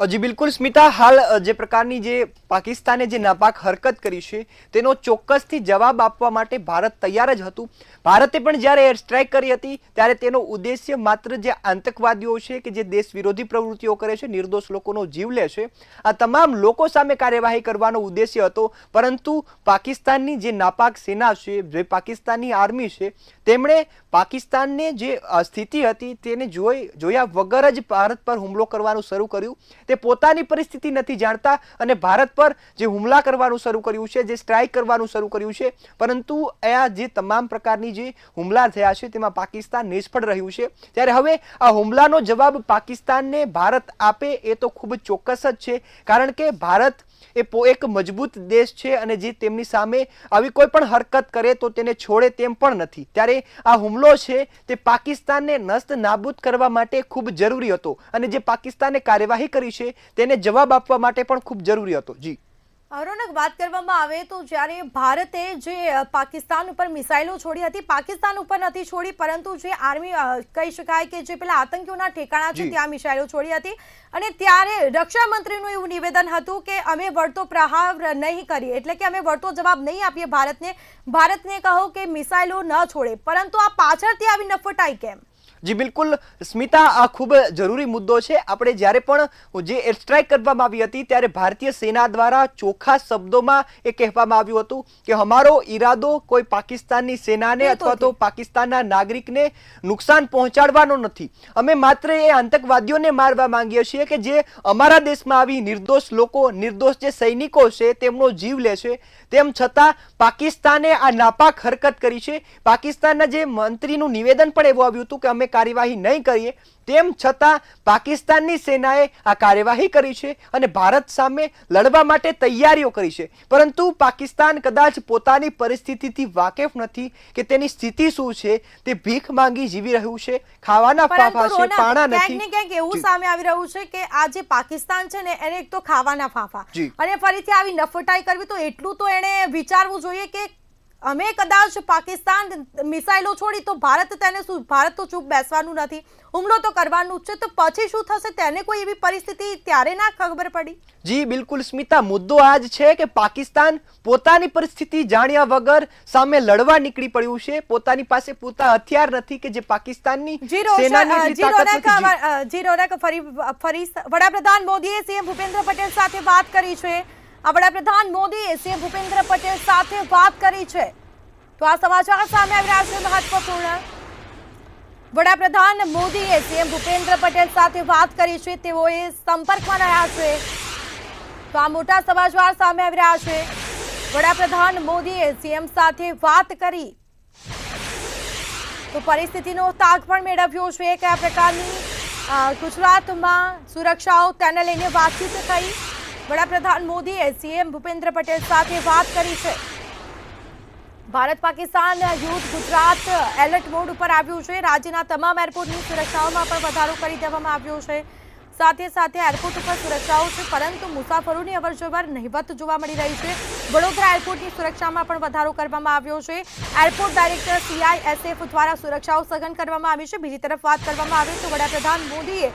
Speaker 2: જી બિલકુલ સ્મિતા, હાલ જે પ્રકારની જે પાકિસ્તાને જે નાપાક હરકત કરી છે તેનો ચોક્કસથી જવાબ આપવા માટે ભારત તૈયાર જ હતું. ભારતે પણ જ્યારે એર સ્ટ્રાઇક કરી હતી ત્યારે તેનો ઉદ્દેશ્ય માત્ર જે આતંકવાદીઓ છે કે જે દેશ વિરોધી પ્રવૃત્તિઓ કરે છે, નિર્દોષ લોકોનો જીવ લે છે, આ તમામ લોકો સામે કાર્યવાહી કરવાનો ઉદ્દેશ્ય હતો. પરંતુ પાકિસ્તાનની જે નાપાક સેના છે, જે પાકિસ્તાનની આર્મી છે, તેમણે પાકિસ્તાનને જે સ્થિતિ હતી તેને જોયા વગર જ ભારત પર હુમલો કરવાનું શરૂ કર્યું. તે પોતાની પરિસ્થિતિ નથી જાણતા અને ભારત પર જે હુમલા કરવાનું શરૂ કર્યું છે, જે સ્ટ્રાઇક કરવાનું શરૂ કર્યું છે, પરંતુ આ જે તમામ પ્રકારની જે હુમલા થયા છે તેમાં પાકિસ્તાન નિષ્ફળ રહ્યું છે. ત્યારે હવે આ હુમલાનો જવાબ પાકિસ્તાનને ભારત આપે એ તો ખૂબ જ ચોક્કસ જ છે, કારણ કે ભારત એ એક મજબૂત દેશ છે અને જે તેમની સામે આવી કોઈ પણ હરકત કરે તો તેને છોડે તેમ પણ નથી. ત્યારે આ હુમલો છે તે પાકિસ્તાનને નસ્ત નાબૂદ કરવા માટે ખૂબ જરૂરી હતો અને જે પાકિસ્તાને કાર્યવાહી કરી છે તેને જવાબ આપવા માટે પણ ખૂબ જરૂરી હતો. જી
Speaker 1: રોનક, વાત કરવામાં આવે તો જ્યારે ભારતે જે પાકિસ્તાન ઉપર મિસાઇલો છોડી હતી, પાકિસ્તાન ઉપર નથી છોડી પરંતુ જે આર્મી કહી શકાય કે જે પેલા આતંકીઓના ઠેકાણા છે ત્યાં મિસાઇલો છોડી હતી. અને ત્યારે રક્ષા મંત્રીનું એવું નિવેદન હતું કે અમે વળતો પ્રહાર નહીં કરીએ, એટલે કે અમે વળતો જવાબ નહીં આપીએ ભારતને કહો કે મિસાઇલો ન છોડે. પરંતુ આ પાછળથી આવી નફટાઈ કેમ?
Speaker 2: જી બિલકુલ સ્મિતા, આ ખૂબ જરૂરી મુદ્દો છે. આપણે જ્યારે પણ જે એર સ્ટ્રાઇક કરવામાં આવી હતી ત્યારે ભારતીય સેના દ્વારા ચોખ્ખા શબ્દોમાં એ કહેવામાં આવ્યું હતું કે અમારો ઈરાદો કોઈ પાકિસ્તાનની સેનાને અથવા તો પાકિસ્તાનના નાગરિકને નુકસાન પહોંચાડવાનો નથી. અમે માત્ર એ આતંકવાદીઓને મારવા માંગીએ છીએ કે જે અમારા દેશમાં આવી નિર્દોષ લોકો, નિર્દોષ જે સૈનિકો છે તેમનો જીવ લે છે. તેમ છતાં પાકિસ્તાને આ નાપાક હરકત કરી છે. પાકિસ્તાનના જે મંત્રીનું નિવેદન પણ એવું આવ્યું હતું કે અમે કાર્યવાહી નહીં કરીએ, તેમ છતાં પાકિસ્તાનની સેનાએ આ કાર્યવાહી કરી છે અને ભારત સામે લડવા માટે તૈયારીઓ કરી છે. પરંતુ પાકિસ્તાન કદાચ પોતાની પરિસ્થિતિથી વાકેફ નથી કે તેની સ્થિતિ શું છે. તે ભીખ માંગી જીવી રહ્યું છે, ખાવાના ફાફા છે, પાણા નથી.
Speaker 1: ક્યાંક ને ક્યાંક એવું સામે આવી રહ્યું છે કે આ જે પાકિસ્તાન છે ને એને એક તો ખાવાના ફાફા અને ફરીથી આવી નફટાઈ કરવી, તો એટલું તો એને વિચારવું જોઈએ કે અમે કદાચ પાકિસ્તાન મિસાઇલો છોડી તો ભારત તો ચૂપ બેસવાનું નથી, હુમલો તો કરવાનું જ છે. તો પછી શું થશે તેને કોઈ એવી પરિસ્થિતિ ત્યારે ના ખબર પડી?
Speaker 2: જી બિલકુલ સ્મિતા, મુદ્દો આ જ છે કે પાકિસ્તાન પોતાની પરિસ્થિતિ જાણ્યા વગર સામે લડવા નીકળી પડ્યું છે. પોતાની પાસે પૂરતા હથિયાર નથી કે જે પાકિસ્તાનની સેનાની
Speaker 1: જી રોનક, ફરી વડાપ્રધાન મોદીએ સીએમ ભૂપેન્દ્ર પટેલ સાથે વાત કરી છે. વડાપ્રધાન મોદીએ સીએમ ભૂપેન્દ્ર પટેલ સાથે વાત કરી છે. તો આ સમાચાર સામે આવી રહ્યા છે મહત્વપૂર્ણ. વડાપ્રધાન મોદીએ સીએમ ભૂપેન્દ્ર પટેલ સાથે વાત કરી છે, તેઓએ સંપર્કમાં રહ્યા છે. તો આ મોટા સમાચાર સામે આવી રહ્યા છે. વડાપ્રધાન મોદીએ સીએમ સાથે વાત કરી તો પરિસ્થિતિનો તાગ પણ મેળવ્યો છે. કયા પ્રકારની ગુજરાતમાં સુરક્ષાઓ તેને લઈને વાતચીત થઈ. વડાપ્રધાન મોદીએ સીએમ ભૂપેન્દ્ર પટેલ સાથે વાત કરી છે. ભારત પાકિસ્તાન યુદ્ધ ગુજરાત એલર્ટ મોડ ઉપર આવ્યું છે. રાજ્યના તમામ એરપોર્ટની સુરક્ષાઓમાં પણ વધારો કરી દેવામાં આવ્યો છે. સાથે સાથે એરપોર્ટ ઉપર સુરક્ષાઓ છે પરંતુ મુસાફરોની અવરજવર નહિવત જોવા મળી રહી છે. વડોદરા એરપોર્ટની સુરક્ષામાં પણ વધારો કરવામાં આવ્યો છે. એરપોર્ટ ડાયરેક્ટર CISF દ્વારા સુરક્ષાઓ સઘન કરવામાં આવી છે. બીજી તરફ વાત કરવામાં આવે તો વડાપ્રધાન મોદીએ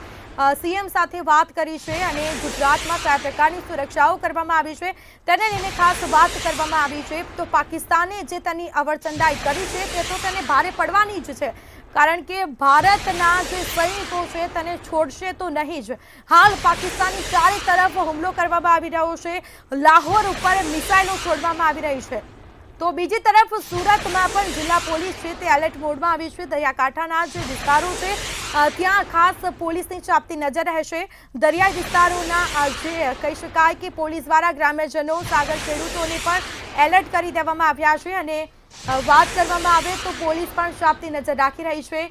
Speaker 1: સીએમ સાથે વાત કરી છે અને ગુજરાતમાં કયા પ્રકારની સુરક્ષાઓ કરવામાં આવી છે તેને લઈને ખાસ વાત કરવામાં આવી છે. તો પાકિસ્તાને જે તેની અવરચંદાઈ કરી છે તે તો તેને ભારે પડવાની જ છે, કારણ કે ભારતના જે સૈનિકો છે તેને છોડશે તો નહીં જ. હાલ પાકિસ્તાનની ચારે તરફ હુમલો કરવામાં આવી રહ્યો છે. લાહોર ઉપર મિસાઇલો છોડવામાં આવી રહી છે. તો બીજી તરફ સુરતમાં પણ જિલ્લા પોલીસ છે તે એલર્ટ મોડમાં આવી છે. દરિયાકાંઠાના જે વિસ્તારો છે ત્યાં ખાસ પોલીસની ચાંપતી નજર રહેશે. દરિયાઈ વિસ્તારોના જે કહી શકાય કે પોલીસ દ્વારા ગ્રામ્યજનો, સાગર ખેડૂતોને પણ એલર્ટ કરી દેવામાં આવ્યા છે અને વાત કરવામાં આવે તો પોલીસ પણ ચાંપતી નજર રાખી રહી છે.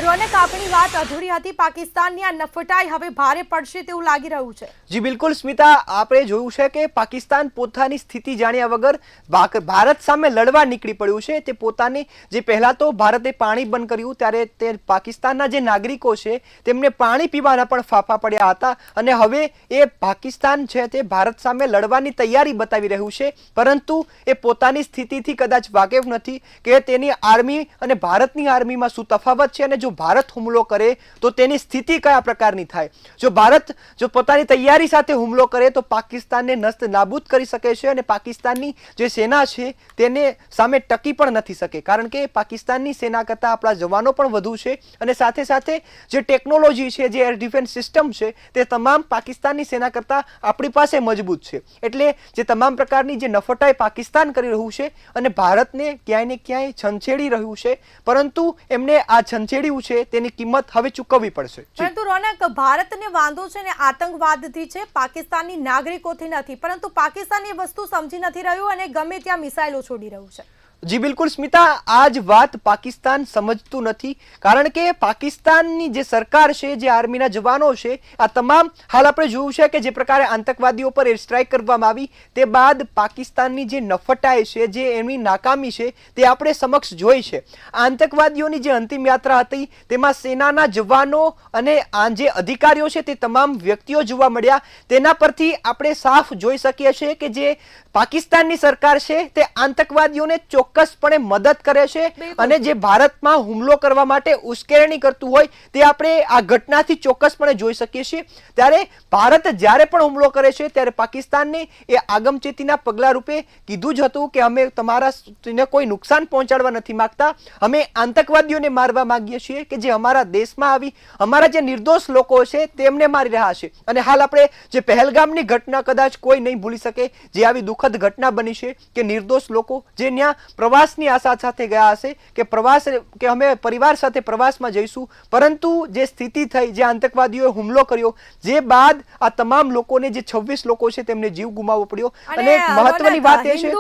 Speaker 1: રોનક, આપણી વાત અધૂરી હતી. પાકિસ્તાનની આ નફટાઈ હવે ભારે પડશે તેવું લાગી રહ્યું છે.
Speaker 2: જી બિલકુલ સ્મિતા, આપણે જોયું છે કે પાકિસ્તાન પોતાની સ્થિતિ જાણ્યા વગર ભારત સામે લડવા નીકળી પડ્યું છે. તે પોતાની જે પહેલા તો ભારતે પાણી બંધ કર્યું ત્યારે તે પાકિસ્તાનના જે નાગરિકો છે તેમને પાણી પીવાના પણ ફાફા પડ્યા હતા અને હવે એ પાકિસ્તાન છે તે ભારત સામે લડવાની તૈયારી બતાવી રહ્યું છે. પરંતુ એ પોતાની સ્થિતિથી કદાચ વાકેફ નથી કે તેની આર્મી અને ભારતની આર્મીમાં શું તફાવત છે છે અને જો ભારત હુમલો કરે તો તેની સ્થિતિ કયા પ્રકારની થાય. જો ભારત જો પોતાની તૈયારી સાથે હુમલો કરે તો પાકિસ્તાનને નસ્ત નાબૂદ કરી શકે છે અને પાકિસ્તાનની જે સેના છે તેને સામે ટકી પણ નથી શકે, કારણ કે પાકિસ્તાનની સેના કરતાં આપણા જવાનો પણ વધુ છે અને સાથે સાથે જે ટેકનોલોજી છે, જે એર ડિફેન્સ સિસ્ટમ છે, તે તમામ પાકિસ્તાનની સેના કરતાં આપણી પાસે મજબૂત છે. એટલે જે તમામ પ્રકારની જે નફટાઈ પાકિસ્તાન કરી રહ્યું છે અને ભારતને ક્યાંય ને ક્યાંય છંછેડી રહ્યું છે, પરંતુ એમને આ છંછેડ્યું છે તેની કિંમત હવે ચૂકવવી પડશે.
Speaker 1: પરંતુ રોનક, ભારતને વાંધો છે ને આતંકવાદથી છે, પાકિસ્તાનની નાગરિકોથી નથી, પરંતુ પાકિસ્તાન એ વસ્તુ સમજી નથી રહ્યું અને ગમે ત્યાં મિસાઇલો છોડી રહ્યું છે.
Speaker 2: જી બિલકુલ સ્મિતા, આ જ વાત પાકિસ્તાન સમજતું નથી, કારણ કે પાકિસ્તાનની જે સરકાર છે, જે આર્મીના જવાનો છે, આ તમામ હાલ આપણે જોયું છે કે જે પ્રકારે આતંકવાદીઓ પર એર સ્ટ્રાઇક કરવામાં આવી તે બાદ પાકિસ્તાનની જે નફટાઈ છે, જે એમની નાકામી છે, તે આપણે સમક્ષ જોઈ છે. આતંકવાદીઓની જે અંતિમ યાત્રા હતી તેમાં સેનાના જવાનો અને આ જે અધિકારીઓ છે તે તમામ વ્યક્તિઓ જોવા મળ્યા. તેના પરથી આપણે સાફ જોઈ શકીએ છીએ કે જે પાકિસ્તાનની સરકાર છે તે આતંકવાદીઓને ચોક્કસપણે મદદ કરે છે અને જે ભારતમાં હુમલો કરવા માટે ઉશ્કેરણી કરતું હોય તે આપણે આ ઘટનાથી ચોક્કસપણે જોઈ શકીએ છીએ. ત્યારે ભારત જ્યારે પણ હુમલો કરે છે ત્યારે પાકિસ્તાનને એ આગમચેતીના પગલા રૂપે કીધું જ હતું કે અમે તમારાને કોઈ નુકસાન પહોંચાડવા નથી માંગતા, અમે આતંકવાદીઓને મારવા માંગીએ છીએ કે જે અમારા દેશમાં આવી અમારા જે નિર્દોષ લોકો છે તેમને મારી રહ્યા છે. અને હાલ આપણે જે પહેલગામની ઘટના કદાચ કોઈ નહીં ભૂલી શકે, જે આવી દુઃખદ ઘટના બની છે કે નિર્દોષ લોકો જે ત્યાં પ્રવાસની આશા સાથે ગયા હશે કે અમે પરિવાર સાથે પ્રવાસમાં જઈશું, પરંતુ જે સ્થિતિ થઈ, જે આતંકવાદીઓએ હુમલો કર્યો, જે બાદ આ તમામ લોકોને જે 26 લોકો છે તેમને જીવ ગુમાવવો પડ્યો. અને મહત્વની વાત એ છે,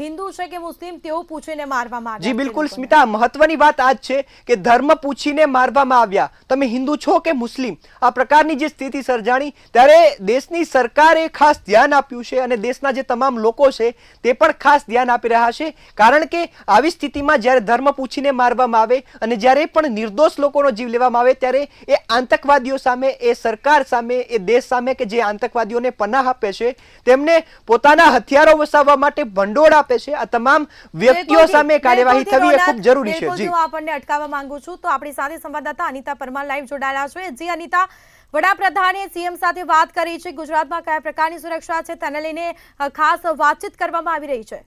Speaker 1: હિન્દુ છે કે મુસ્લિમ તેવું પૂછીને મારવામાં આવ્યા.
Speaker 2: જી બિલકુલ સ્મિતા, મહત્વની વાત આ જ છે કે ધર્મ પૂછીને મારવામાં આવ્યા. તમે હિન્દુ છો કે મુસ્લિમ, આ પ્રકારની જે સ્થિતિ સર્જાણી ત્યારે દેશની સરકારે ખાસ ધ્યાન આપ્યું છે અને દેશના જે તમામ લોકો છે તે પણ ખાસ ધ્યાન આપી રહ્યા છે, કારણ કે આવી સ્થિતિમાં જ્યારે ધર્મ પૂછીને મારવામાં આવે અને જ્યારે પણ નિર્દોષ લોકોનો જીવ લેવામાં આવે ત્યારે એ આતંકવાદીઓ સામે, એ સરકાર સામે, એ દેશ સામે કે જે આતંકવાદીઓને પનાહ આપે છે, તેમને પોતાના હથિયારો વસાવવા માટે ભંડોળ આપે છે, આ તમામ વ્યક્તિઓ સામે કાર્યવાહી થવી એ ખૂબ જરૂરી છે.
Speaker 1: જી, હું આપણને અટકાવવા માંગુ છું તો આપણી સાથે સંવાદદાતા અનિતા પરમાર લાઈવ જોડાયેલા છે. જી અનિતા, વડાપ્રધાને સીએમ સાથે વાત કરી છે, ગુજરાતમાં કયા પ્રકારની સુરક્ષા છે તેને લઈને ખાસ વાતચીત કરવામાં આવી રહી છે.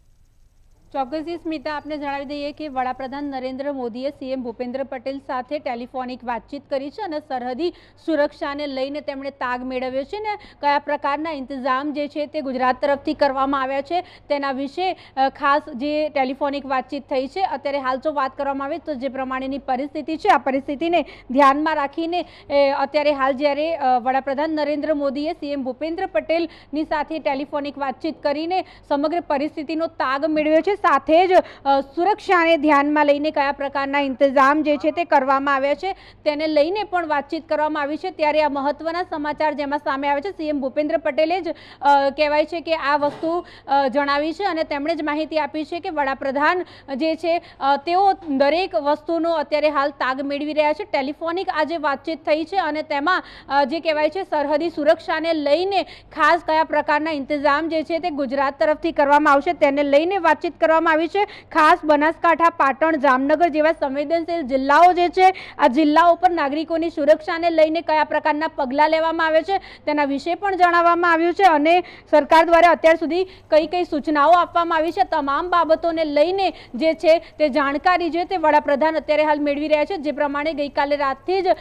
Speaker 6: ચોક્કસથી સ્મિતા, આપને જણાવી દઈએ કે વડાપ્રધાન નરેન્દ્ર મોદીએ સીએમ ભૂપેન્દ્ર પટેલ સાથે ટેલિફોનિક વાતચીત કરી છે અને સરહદી સુરક્ષાને લઈને તેમણે તાગ મેળવ્યો છે ને કયા પ્રકારના ઇંતજામ જે છે તે ગુજરાત તરફથી કરવામાં આવ્યા છે તેના વિશે ખાસ જે ટેલિફોનિક વાતચીત થઈ છે. અત્યારે હાલ જો વાત કરવામાં આવે તો જે પ્રમાણેની પરિસ્થિતિ છે, આ પરિસ્થિતિને ધ્યાનમાં રાખીને અત્યારે હાલ જ્યારે વડાપ્રધાન નરેન્દ્ર મોદીએ સીએમ ભૂપેન્દ્ર પટેલની સાથે ટેલિફોનિક વાતચીત કરીને સમગ્ર પરિસ્થિતિનો તાગ મેળવ્યો છે, સાથે જ સુરક્ષાને ધ્યાનમાં લઈને કયા પ્રકારના ઇંતજામ જે છે તે કરવામાં આવ્યા છે તેને લઈને પણ વાતચીત કરવામાં આવી છે. ત્યારે આ મહત્વના સમાચાર જેમાં સામે આવે છે, સીએમ ભૂપેન્દ્ર પટેલે જ કહેવાય છે કે આ વસ્તુ જણાવી છે અને તેમણે જ માહિતી આપી છે કે વડાપ્રધાન જે છે તેઓ દરેક વસ્તુનો અત્યારે હાલ તાગ મેળવી રહ્યા છે. ટેલિફોનિક આજે વાતચીત થઈ છે અને તેમાં જે કહેવાય છે સરહદી સુરક્ષાને લઈને ખાસ કયા પ્રકારના ઇંતજામ જે છે તે ગુજરાત તરફથી કરવામાં આવશે તેને લઈને વાતચીત કરવામાં આવી છે. ખાસ બનાસકાંઠા, પાટણ, જામનગર જેવા સંવેદનશીલ જિલ્લાઓ જે છે આ જિલ્લાઓ પર નાગરિકોની સુરક્ષાને લઈને કયા પ્રકારના પગલાં લેવામાં આવે છે તેના વિશે પણ જણાવવામાં આવ્યું છે અને સરકાર દ્વારા અત્યાર સુધી કઈ કઈ સૂચનાઓ આપવામાં આવી છે તમામ બાબતોને લઈને જે છે તે જાણકારી છે તે વડાપ્રધાન અત્યારે હાલ મેળવી રહ્યા છે. જે પ્રમાણે ગઈકાલે રાતથી જ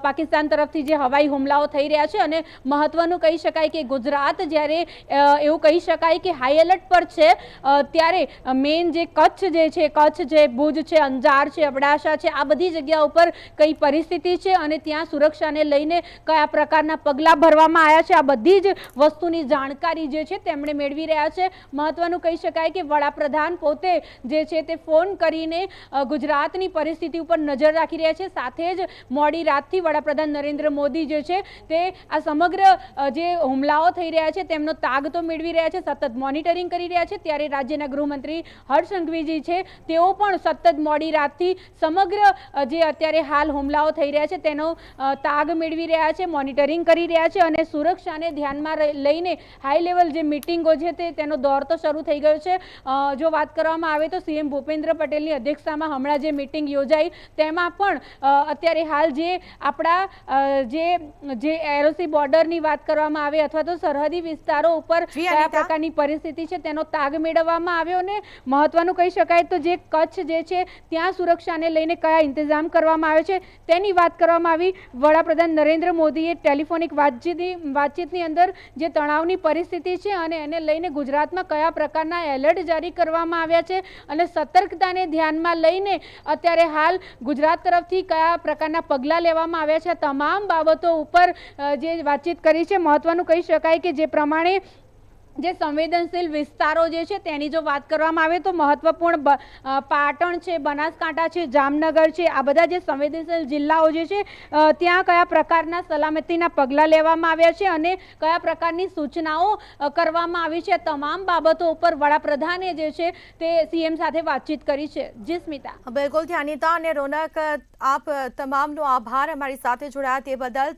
Speaker 6: પાકિસ્તાન તરફથી જે હવાઈ હુમલાઓ થઈ રહ્યા છે અને મહત્વનું કહી શકાય કે ગુજરાત જ્યારે એવું કહી શકાય કે હાઈ એલર્ટ પર છે ત્યારે મેઇન જે કચ્છ છે, ભુજ છે, અંજાર છે, અબડાસા છે, આ બધી જગ્યા ઉપર કઈ પરિસ્થિતિ છે અને ત્યાં સુરક્ષાને લઈને કયા પ્રકારના પગલાં ભરવામાં આવ્યા છે, આ બધી જ વસ્તુની જાણકારી જે છે તેમણે મેળવી રહ્યા છે. મહત્વનું કહી શકાય કે વડાપ્રધાન પોતે જે છે તે ફોન કરીને ગુજરાતની પરિસ્થિતિ ઉપર નજર રાખી રહ્યા છે. સાથે જ મોડી રાતથી વડાપ્રધાન નરેન્દ્ર મોદી જે છે તે આ સમગ્ર જે હુમલાઓ થઈ રહ્યા છે તેમનો તાગ તો મેળવી રહ્યા છે, સતત મોનિટરિંગ કરી રહ્યા છે. ત્યારે રાજ્યના ગૃહમંત્રી મંત્રી હર્ષ સંઘવીજી છે તેઓ પણ સતત મોડી રાતથી સમગ્ર જે અત્યારે હાલ હુમલાઓ થઈ રહ્યા છે તેનો તાગ મેળવી રહ્યા છે, મોનિટરિંગ કરી રહ્યા છે અને સુરક્ષાને ધ્યાનમાં લઈને હાઈ લેવલ જે મિટિંગો છે તેનો દોર તો શરૂ થઈ ગયો છે. જો વાત કરવામાં આવે તો સીએમ ભૂપેન્દ્ર પટેલની અધ્યક્ષતામાં હમણાં જે મિટિંગ યોજાઈ તેમાં પણ અત્યારે હાલ જે આપણા જે એલઓસી બોર્ડરની વાત કરવામાં આવે અથવા તો સરહદી વિસ્તારો ઉપર
Speaker 1: જી,
Speaker 6: કયા
Speaker 1: અનિતા.
Speaker 6: પ્રકારની પરિસ્થિતિ છે તેનો તાગ મેળવવામાં આવ્યો અને મહત્વનું કહી શકાય તો જે કચ્છ જે છે ત્યાં સુરક્ષાને લઈને કયા ઇંતજામ કરવામાં આવે છે તેની વાત કરવામાં આવી. વડાપ્રધાન નરેન્દ્ર મોદીએ ટેલિફોનિક વાતચીતની અંદર જે તણાવની પરિસ્થિતિ છે અને એને લઈને ગુજરાતમાં કયા પ્રકારના એલર્ટ જારી કરવામાં આવ્યા છે અને સતર્કતાને ધ્યાનમાં લઈને અત્યારે હાલ ગુજરાત તરફથી કયા પ્રકારના પગલાં લેવામાં આવ્યા છે, તમામ બાબતો ઉપર જે વાતચીત કરી છે. મહત્વનું કહી શકાય કે જે પ્રમાણે જે સંવેદનશીલ વિસ્તારો જે છે તેની જો વાત કરવામાં આવે તો મહત્વપૂર્ણ પાટણ છે, બનાસકાંઠા છે, જામનગર છે, આ બધા જે સંવેદનશીલ જિલ્લાઓ જે છે ત્યાં કયા પ્રકારના સલામતીના પગલાં લેવામાં આવ્યા છે અને કયા પ્રકારની સૂચનાઓ કરવામાં આવી છે, તમામ બાબતો ઉપર વડાપ્રધાને જે છે તે સીએમ સાથે વાતચીત કરી છે. જી સ્મિતા.
Speaker 1: બિલકુલ, અનિતા અને રોનક, આપ તમામનો આભાર અમારી સાથે જોડાયા તે બદલ.